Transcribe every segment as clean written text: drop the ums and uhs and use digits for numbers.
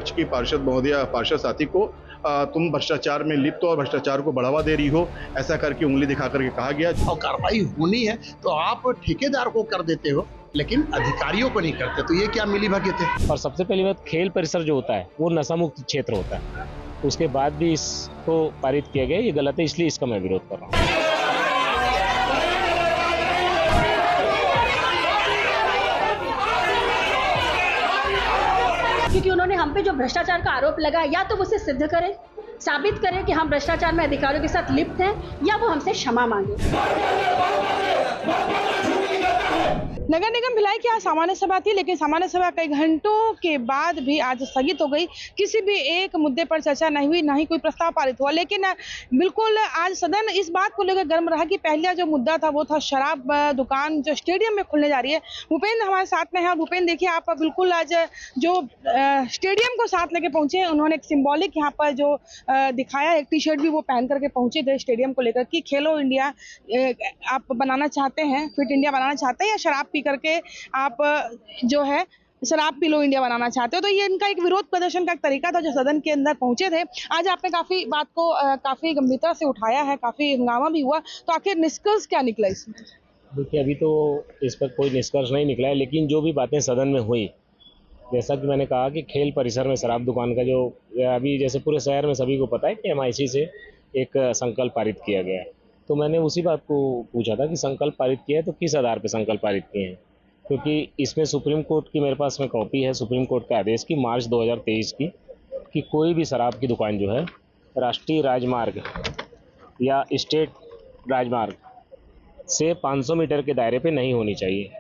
प्रतिपक्ष की पार्षद महोदया, पार्षद साथी को तुम भ्रष्टाचार में लिप्त हो और भ्रष्टाचार को बढ़ावा दे रही हो, ऐसा करके उंगली दिखा करके कहा गया। और कार्रवाई होनी है तो आप ठेकेदार को कर देते हो लेकिन अधिकारियों को नहीं करते, तो ये क्या मिली भगत है। और सबसे पहली बात, खेल परिसर जो होता है वो नशा मुक्त क्षेत्र होता है, उसके बाद भी इसको पारित किया गया, ये गलत है, इसलिए इसका मैं विरोध कर रहा हूँ। क्योंकि उन्होंने हम पे जो भ्रष्टाचार का आरोप लगा, या तो उसे सिद्ध करें, साबित करें कि हम भ्रष्टाचार में अधिकारियों के साथ लिप्त हैं, या वो हमसे क्षमा मांगे। नगर निगम भिलाई की आज सामान्य सभा थी, लेकिन सामान्य सभा कई घंटों के बाद भी आज स्थगित हो गई। किसी भी एक मुद्दे पर चर्चा नहीं हुई, ना ही कोई प्रस्ताव पारित हुआ। लेकिन बिल्कुल आज सदन इस बात को लेकर गर्म रहा कि पहला जो मुद्दा था वो था शराब दुकान जो स्टेडियम में खुलने जा रही है। भूपेंद्र हमारे साथ में है, और भूपेंद्र देखिए आप बिल्कुल आज जो स्टेडियम को साथ लेके पहुंचे, उन्होंने एक सिंबॉलिक यहाँ पर जो दिखाया, एक टी शर्ट भी वो पहन करके पहुंचे थे स्टेडियम को लेकर कि खेलो इंडिया आप बनाना चाहते हैं, फिट इंडिया बनाना चाहते हैं, या शराब पी करके आप जो है शराब पी लो इंडिया बनाना चाहते हो। तो ये इनका एक विरोध प्रदर्शन का एक तरीका था जो सदन के अंदर पहुंचे थे। आज आपने काफी बात को काफी गंभीरता से उठाया है, काफी हंगामा भी हुआ, तो आखिर निष्कर्ष क्या निकला इसमें? देखिए, अभी तो इस पर कोई निष्कर्ष नहीं निकला है, लेकिन जो भी बातें सदन में हुई, जैसा कि मैंने कहा कि खेल परिसर में शराब दुकान का जो अभी जैसे पूरे शहर में सभी को पता है कि MIC से एक संकल्प पारित किया गया है, तो मैंने उसी बात को पूछा था कि संकल्प पारित किया है तो किस आधार पर संकल्प पारित किए हैं, क्योंकि इसमें सुप्रीम कोर्ट की मेरे पास में कॉपी है, सुप्रीम कोर्ट के आदेश की मार्च 2023 की, कि कोई भी शराब की दुकान जो है राष्ट्रीय राजमार्ग या स्टेट राजमार्ग से 500 मीटर के दायरे पे नहीं होनी चाहिए।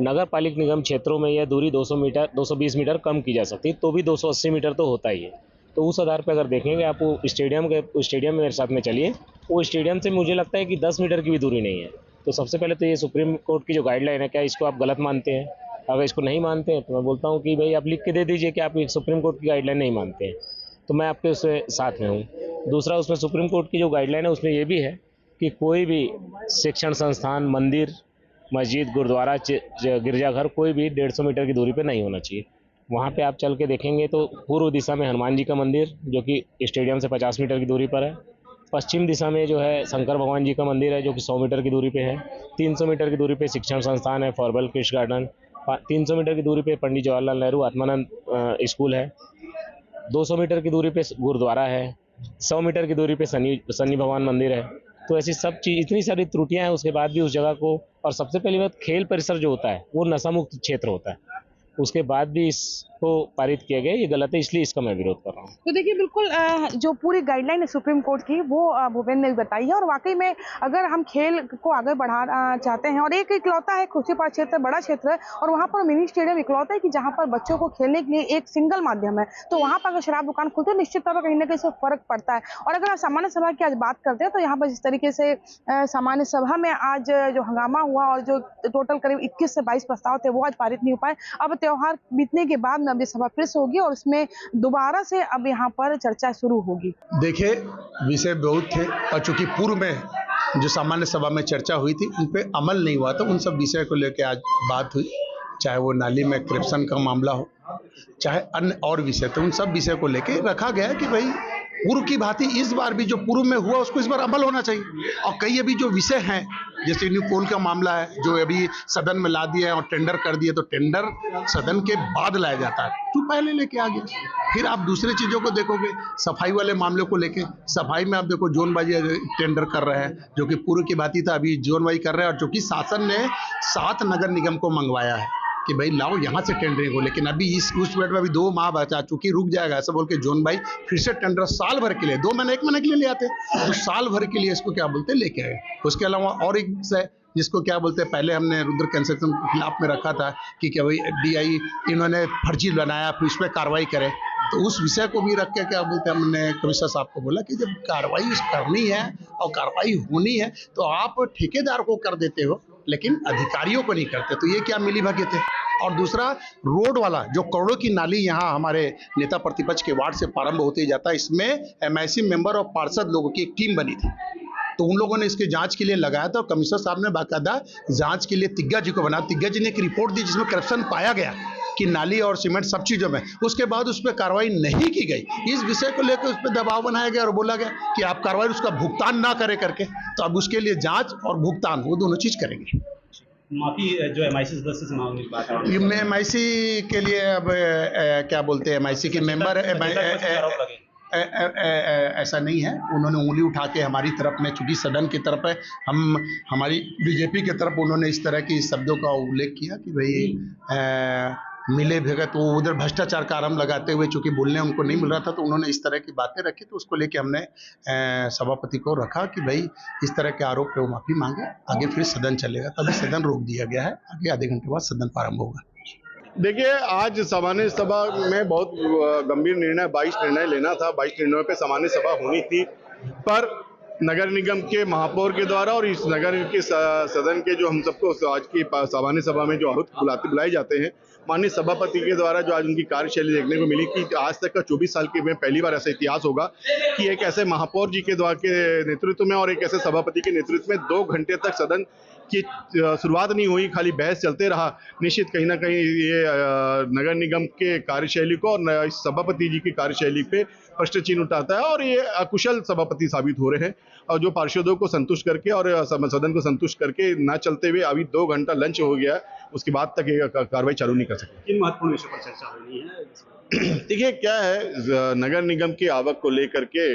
नगर पालिक निगम क्षेत्रों में यह दूरी 200 मीटर 220 मीटर कम की जा सकती है, तो भी 280 मीटर तो होता ही है। तो उस आधार पर अगर देखेंगे आप, वो स्टेडियम में मेरे साथ में चलिए, वो स्टेडियम से मुझे लगता है कि 10 मीटर की भी दूरी नहीं है। तो सबसे पहले तो ये सुप्रीम कोर्ट की जो गाइडलाइन है, क्या इसको आप गलत मानते हैं? अगर इसको नहीं मानते हैं तो मैं बोलता हूँ कि भाई आप लिख के दे दीजिए कि आप सुप्रीम कोर्ट की गाइडलाइन नहीं मानते हैं, तो मैं आपके उससे साथ में हूँ। दूसरा, उसमें सुप्रीम कोर्ट की जो गाइडलाइन है उसमें ये भी है कि कोई भी शिक्षण संस्थान, मंदिर, मस्जिद, गुरुद्वारा, गिरजाघर कोई भी 150 मीटर की दूरी पर नहीं होना चाहिए। वहाँ पे आप चल के देखेंगे तो पूर्व दिशा में हनुमान जी का मंदिर जो कि स्टेडियम से 50 मीटर की दूरी पर है, पश्चिम दिशा में जो है शंकर भगवान जी का मंदिर है जो कि 100 मीटर की दूरी पे है, 300 मीटर की दूरी पे शिक्षण संस्थान है फॉर्बल कृषि गार्डन, 300 मीटर की दूरी पे पंडित जवाहरलाल नेहरू आत्मानंद स्कूल है, 200 मीटर की दूरी पे गुरुद्वारा है, 100 मीटर की दूरी पे शनि भगवान मंदिर है। तो ऐसी सब चीज़, इतनी सारी त्रुटियां हैं, उसके बाद भी उस जगह को, और सबसे पहली बात, खेल परिसर जो होता है वो नशा मुक्त क्षेत्र होता है, उसके बाद भी इसको पारित किया गया, ये गलत है, इसलिए इसका मैं विरोध कर रहा हूँ। तो देखिए बिल्कुल जो पूरी गाइडलाइन है सुप्रीम कोर्ट की वो भूपेंद्र ने भी बताई है, और वाकई में अगर हम खेल को आगे बढ़ाना चाहते हैं, और एक इकलौता है खुर्शीपार क्षेत्र, बड़ा क्षेत्र है, और वहाँ पर मिनी स्टेडियम इकलौता है कि जहाँ पर बच्चों को खेलने के लिए एक सिंगल माध्यम है, तो वहाँ पर अगर शराब दुकान खुलती है निश्चित तौर पर कहीं ना कहीं से फर्क पड़ता है। और अगर आप सामान्य सभा की आज बात करते हैं तो यहाँ पर जिस तरीके से सामान्य सभा में आज जो हंगामा हुआ और जो टोटल करीब 21 से 22 प्रस्ताव थे वो आज पारित नहीं हो पाए। अब त्योहार बीतने के बाद अब सभा फिर से होगी और उसमें दोबारा से अब यहाँ पर चर्चा शुरू होगी। देखिए, विषय बहुत थे, और चूंकि पूर्व में जो सामान्य सभा में चर्चा हुई थी उन पे अमल नहीं हुआ, तो उन सब विषय को लेकर आज बात हुई, चाहे वो नाली में करप्शन का मामला हो, चाहे अन्य और विषय, तो उन सब विषय को लेकर रखा गया कि भाई पूर्व की भांति इस बार भी जो पूर्व में हुआ उसको इस बार अमल होना चाहिए। और कई अभी जो विषय हैं, जैसे न्यू कोल का मामला है जो अभी सदन में ला दिया है और टेंडर कर दिए, तो टेंडर सदन के बाद लाया जाता है, तो पहले लेके आ गया। फिर आप दूसरी चीज़ों को देखोगे, सफाई वाले मामलों को लेके, सफाई में आप देखो जोनबाजी टेंडर कर रहे हैं, जो कि पूर्व की बात ही था, अभी जोनबाजी कर रहे हैं, और जो कि शासन ने 7 नगर निगम को मंगवाया है कि भाई लाओ यहाँ से टेंडरिंग हो, लेकिन अभी उस वेट में अभी 2 माह बचा, चूंकि रुक जाएगा ऐसा बोल के जोन भाई फिर से टेंडर साल भर के लिए, 2 महीने 1 महीने के लिए ले आते, तो साल भर के लिए इसको क्या बोलते लेके आए। उसके अलावा और एक विषय जिसको क्या बोलते हैं, पहले हमने रुद्र कंस्ट्रक्शन के खिलाफ में रखा था कि क्या भाई DI इन्होंने फर्जी बनाया, फिर उस पर कार्रवाई करे, तो उस विषय को भी रख के क्या बोलते हैं, हमने कमिश्नर साहब को बोला कि जब कार्रवाई करनी है और कार्रवाई होनी है तो आप ठेकेदार को कर देते हो लेकिन अधिकारियों को नहीं करते, तो ये क्या मिली भगत है। और दूसरा, रोड वाला जो करोड़ों की नाली यहाँ हमारे नेता प्रतिपक्ष के वार्ड से प्रारंभ होते जाता है, इसमें MIC मेंबर और पार्षद लोगों की एक टीम बनी थी, तो उन लोगों ने इसके जांच के लिए लगाया था और कमिश्नर साहब ने बाकायदा जांच के लिए तिग्गा जी को बनाया। तिग्गा जी ने एक रिपोर्ट दी जिसमें करप्शन पाया गया कि नाली और सीमेंट सब चीज़ों में, उसके बाद उस पर कार्रवाई नहीं की गई। इस विषय को लेकर उस पर दबाव बनाया गया और बोला गया कि आप कार्रवाई उसका भुगतान ना करें करके, तो अब उसके लिए जांच और भुगतान वो दोनों चीज़ करेंगे। माफी जो एमआईसी सदस्य से मांगने की बात है, ये एमआईसी के लिए अब क्या बोलते हैं, एमआईसी के मेंबर ऐसा नहीं है। उन्होंने उंगली उठा के हमारी तरफ में, चूंकि सदन की तरफ है, हम हमारी बीजेपी की तरफ उन्होंने इस तरह की शब्दों का उल्लेख किया कि भाई मिले भगत, वो उधर भ्रष्टाचार का आरोप लगाते हुए चूंकि बोलने उनको नहीं मिल रहा था, तो उन्होंने इस तरह की बातें रखी। तो उसको लेके हमने सभापति को रखा कि भाई इस तरह के आरोप पे वो माफी मांगे, आगे फिर सदन चलेगा। तभी सदन रोक दिया गया है, आगे आधे घंटे बाद सदन प्रारंभ होगा। देखिए, आज सामान्य सभा में बहुत गंभीर निर्णय 22 निर्णय लेना था। 22 निर्णयों पे सामान्य सभा होनी थी, पर नगर निगम के महापौर के द्वारा और इस नगर के सदन के जो हम सबको आज की सामान्य सभा में जो आहूत बुलाए जाते हैं, माननीय सभापति के द्वारा जो आज उनकी कार्यशैली देखने को मिली कि आज तक का 24 साल के में पहली बार ऐसा इतिहास होगा कि एक ऐसे महापौर जी के द्वारा के नेतृत्व में और एक ऐसे सभापति के नेतृत्व में 2 घंटे तक सदन की शुरुआत नहीं हुई, खाली बहस चलते रहा। निश्चित कहीं ना कहीं ये नगर निगम के कार्यशैली को और सभापति जी की कार्यशैली पे प्रश्न चिन्ह उठाता है और ये अकुशल सभापति साबित हो रहे हैं, और जो पार्षदों को संतुष्ट करके और सदन को संतुष्ट करके ना चलते हुए अभी 2 घंटा लंच हो गया, उसके बाद तक ये कार्रवाई चालू नहीं कर सके। किन महत्वपूर्ण विषयों पर चर्चा होनी है? देखिए, क्या है, नगर निगम की आवक को लेकर के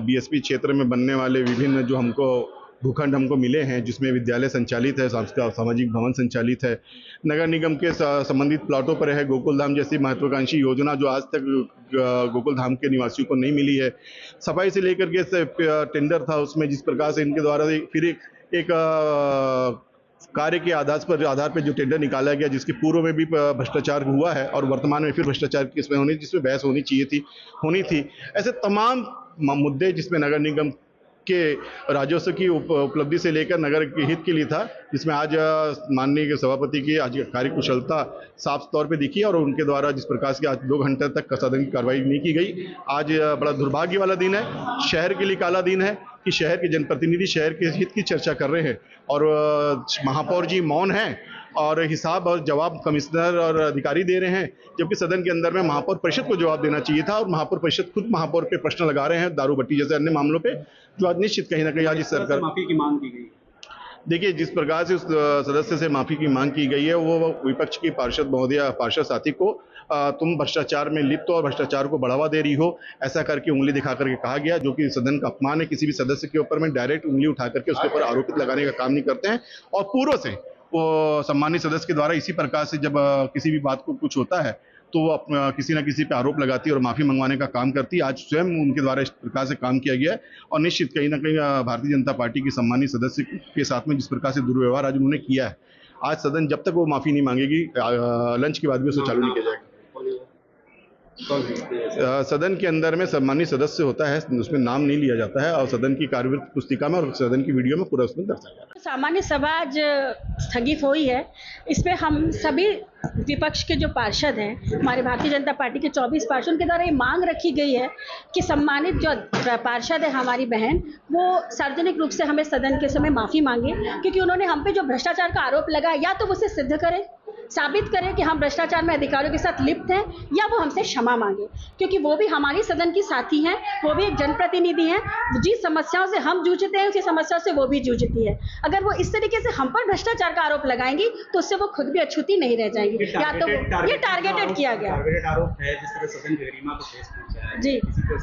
बीएसपी क्षेत्र में बनने वाले विभिन्न जो हमको भूखंड हमको मिले हैं, जिसमें विद्यालय संचालित है, सामाजिक भवन संचालित है, नगर निगम के संबंधित प्लॉटों पर है गोकुल धाम जैसी महत्वाकांक्षी योजना जो आज तक गोकुल धाम के निवासियों को नहीं मिली है। सफाई से लेकर के टेंडर था, उसमें जिस प्रकार से इनके द्वारा फिर एक कार्य के आधार पर जो टेंडर निकाला गया, जिसके पूर्व में भी भ्रष्टाचार हुआ है और वर्तमान में फिर भ्रष्टाचार किसमें होनी, जिसमें बहस होनी थी। ऐसे तमाम मुद्दे जिसमें नगर निगम के राजस्व की उपलब्धि से लेकर नगर के हित के लिए था, जिसमें आज माननीय सभापति की आज कार्यकुशलता साफ तौर पे दिखी और उनके द्वारा जिस प्रकार से आज 2 घंटे तक सदन की कार्रवाई नहीं की गई। आज बड़ा दुर्भाग्य वाला दिन है, शहर के लिए काला दिन है कि शहर के जनप्रतिनिधि शहर के हित की चर्चा कर रहे हैं और महापौर जी मौन हैं और हिसाब और जवाब कमिश्नर और अधिकारी दे रहे हैं, जबकि सदन के अंदर में महापौर परिषद को जवाब देना चाहिए था और महापौर परिषद खुद महापौर पे प्रश्न लगा रहे हैं दारू भट्टी जैसे अन्य मामलों पे, जो आज निश्चित कहीं ना कहीं आज इस सरकार माफी की मांग की गई। देखिए, जिस प्रकार से उस सदस्य से माफी की मांग की गई है, वो विपक्ष की पार्षद साथी को तुम भ्रष्टाचार में लिप्त हो और भ्रष्टाचार को बढ़ावा दे रही हो, ऐसा करके उंगली दिखा करके कहा गया, जो कि सदन का अपमान है। किसी भी सदस्य के ऊपर में डायरेक्ट उंगली उठा करके उसके ऊपर आरोपित लगाने का काम नहीं करते हैं और पूर्व से वो सम्मानित सदस्य के द्वारा इसी प्रकार से जब किसी भी बात को कुछ होता है तो वो किसी न किसी पे आरोप लगाती है और माफी मंगवाने का काम करती है। आज स्वयं उनके द्वारा इस प्रकार से काम किया गया है और निश्चित कहीं ना कहीं भारतीय जनता पार्टी की सम्मानित सदस्य के साथ में जिस प्रकार से दुर्व्यवहार आज उन्होंने किया है, आज सदन जब तक वो माफी नहीं मांगेगी, लंच के बाद भी उसे चालू नहीं किया जाएगा। सदन के अंदर में सम्मानित सदस्य होता है, उसमें नाम नहीं लिया जाता है और सदन की कार्यवृत्ति पुस्तिका में और सदन की वीडियो में पूरा उसमें दर्शाया जाता है। सामान्य सभा आज स्थगित हुई है, इसमें हम सभी विपक्ष के जो पार्षद हैं, हमारे भारतीय जनता पार्टी के 24 पार्षदों के द्वारा ये मांग रखी गई है कि सम्मानित जो पार्षद है हमारी बहन, वो सार्वजनिक रूप से हमें सदन के समय माफ़ी मांगे, क्योंकि उन्होंने हम पे जो भ्रष्टाचार का आरोप लगाया, या तो उसे सिद्ध करें, साबित करें कि हम भ्रष्टाचार में अधिकारियों के साथ लिप्त हैं, या वो हमसे क्षमा मांगे, क्योंकि वो भी हमारी सदन की साथी हैं, वो भी एक जनप्रतिनिधि हैं। जिस समस्याओं से हम जूझते हैं उसी समस्याओं से वो भी जूझती है। अगर वो इस तरीके से हम पर भ्रष्टाचार का आरोप लगाएंगी तो उससे वो खुद भी अछूती नहीं रह जाएंगी। या तो ये टारगेटेड किया गया आरोप है, जिस तरह सदन की गरिमा को ठेस पहुंचा है, जी, किसी को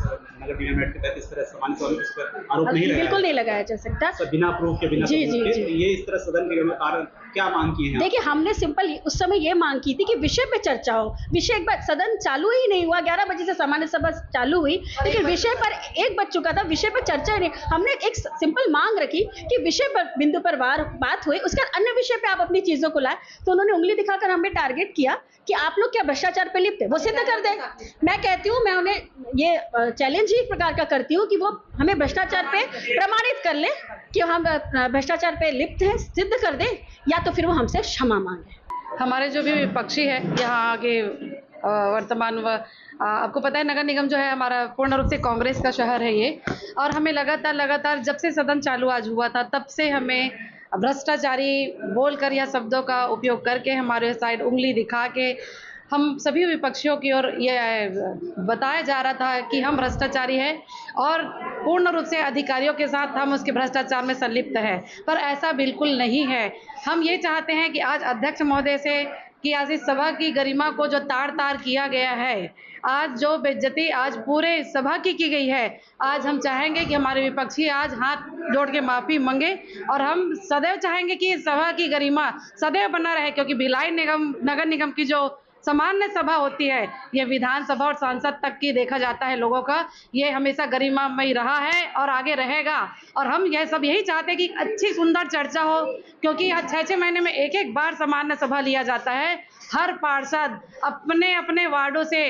नगर निगम एक्ट के तहत इस तरह सामान्य तौर पर इस पर आरोप नहीं लगाया, बिल्कुल नहीं लगाया जा सकता बिना प्रूफ के, बिना जी, जी, जी। ये इस तरह सदन के क्या मांग की है? देखिए, हमने सिंपल उस समय ये मांग की थी कि विषय पे चर्चा हो। विषय एक बार सदन चालू ही नहीं हुआ, 11 बजे से सामान्य सभा चालू हुई, लेकिन विषय पर 1 बज चुका था, विषय पर चर्चा ही नहीं। हमने एक सिंपल मांग रखी कि विषय पर बिंदु पर बात हुई, उसके बाद अन्य विषय पे आप अपनी चीजों को लाए। तो उन्होंने उंगली दिखाकर हमें टारगेट किया कि आप लोग क्या भ्रष्टाचार पे लिप्त है, वो सिद्ध कर दें। मैं कहती हूँ, मैं उन्हें ये चैलेंज ही एक प्रकार का करती हूँ कि वो हमें भ्रष्टाचार पे प्रमाणित कर ले कि हम भ्रष्टाचार पे लिप्त हैं, सिद्ध कर दें, या तो फिर वो हमसे क्षमा मांगे। हमारे जो भी विपक्षी है यहाँ आगे वर्तमान आपको पता है नगर निगम जो है हमारा पूर्ण रूप से कांग्रेस का शहर है ये, और हमें लगातार जब से सदन चालू आज हुआ था तब से हमें भ्रष्टाचारी बोलकर या शब्दों का उपयोग करके हमारे साइड उंगली दिखा के हम सभी विपक्षियों की ओर ये बताया जा रहा था कि हम भ्रष्टाचारी हैं और पूर्ण रूप से अधिकारियों के साथ हम उसके भ्रष्टाचार में संलिप्त हैं, पर ऐसा बिल्कुल नहीं है। हम ये चाहते हैं कि आज अध्यक्ष महोदय से कि आज इस सभा की गरिमा को जो तार किया गया है, आज जो बेइज्जती आज पूरे सभा की गई है, आज हम चाहेंगे कि हमारे विपक्षी आज हाथ जोड़ के माफ़ी मांगे और हम सदैव चाहेंगे कि इस सभा की गरिमा सदैव बना रहे, क्योंकि भिलाई नगर निगम की जो सामान्य सभा होती है, ये विधानसभा और सांसद तक की देखा जाता है लोगों का, ये हमेशा गरिमामय रहा है और आगे रहेगा। और हम यह सब यही चाहते हैं कि अच्छी सुंदर चर्चा हो, क्योंकि 6-6 महीने में एक बार सामान्य सभा लिया जाता है। हर पार्षद अपने अपने वार्डों से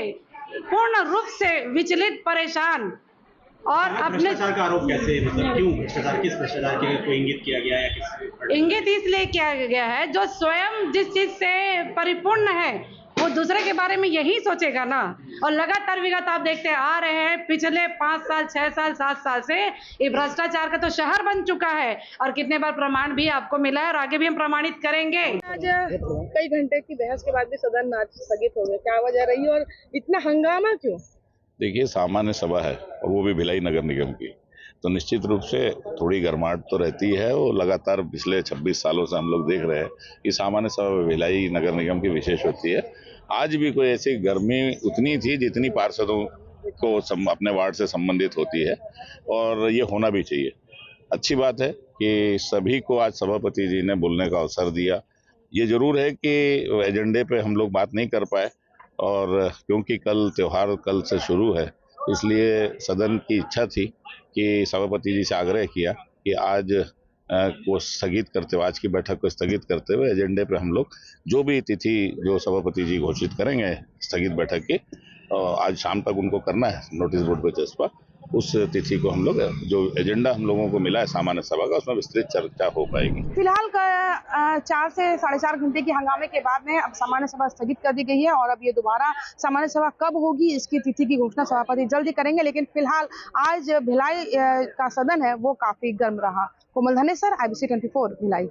पूर्ण रूप से विचलित, परेशान और अपने भ्रष्टाचार का आरोप कैसे, मतलब क्यों भ्रष्टाचार, किस भ्रष्टाचार के को इंगित किया गया है या किस इंगित इसलिए किया गया है जो स्वयं जिस चीज से परिपूर्ण है वो दूसरे के बारे में यही सोचेगा ना। और लगातार विगत आप देखते आ रहे हैं पिछले 5 साल 6 साल 7 साल से ये भ्रष्टाचार का तो शहर बन चुका है, और कितने बार प्रमाण भी आपको मिला है और आगे भी हम प्रमाणित करेंगे। आज कई घंटे की बहस के बाद भी सदन आज स्थगित हो गया, क्या वजह रही और इतना हंगामा क्यों? देखिए, सामान्य सभा है और वो भी भिलाई नगर निगम की, तो निश्चित रूप से थोड़ी गर्माहट तो रहती है। वो लगातार पिछले 26 सालों से हम लोग देख रहे हैं कि सामान्य सभा भिलाई नगर निगम की विशेष होती है। आज भी कोई ऐसी गर्मी उतनी थी जितनी पार्षदों को अपने वार्ड से संबंधित होती है, और ये होना भी चाहिए। अच्छी बात है कि सभी को आज सभापति जी ने बोलने का अवसर दिया। ये जरूर है कि एजेंडे पे हम लोग बात नहीं कर पाए, और क्योंकि कल त्यौहार कल से शुरू है, इसलिए सदन की इच्छा थी कि सभापति जी से आग्रह किया कि आज को स्थगित करते हुए, आज की बैठक को स्थगित करते हुए एजेंडे पे हम लोग जो भी तिथि जो सभापति जी घोषित करेंगे स्थगित बैठक की, आज शाम तक उनको करना है नोटिस बोर्ड पे चस्पा, उस तिथि को हम लोग जो एजेंडा हम लोगों को मिला है सामान्य सभा का, उसमें विस्तृत चर्चा हो पाएगी। फिलहाल 4 से 4.5 घंटे के हंगामे के बाद में अब सामान्य सभा स्थगित कर दी गई है, और अब ये दोबारा सामान्य सभा कब होगी इसकी तिथि की घोषणा सभापति जल्दी करेंगे। लेकिन फिलहाल आज भिलाई का सदन है वो काफी गर्म रहा। कोमल धनेसर, IBC 24 भिलाई।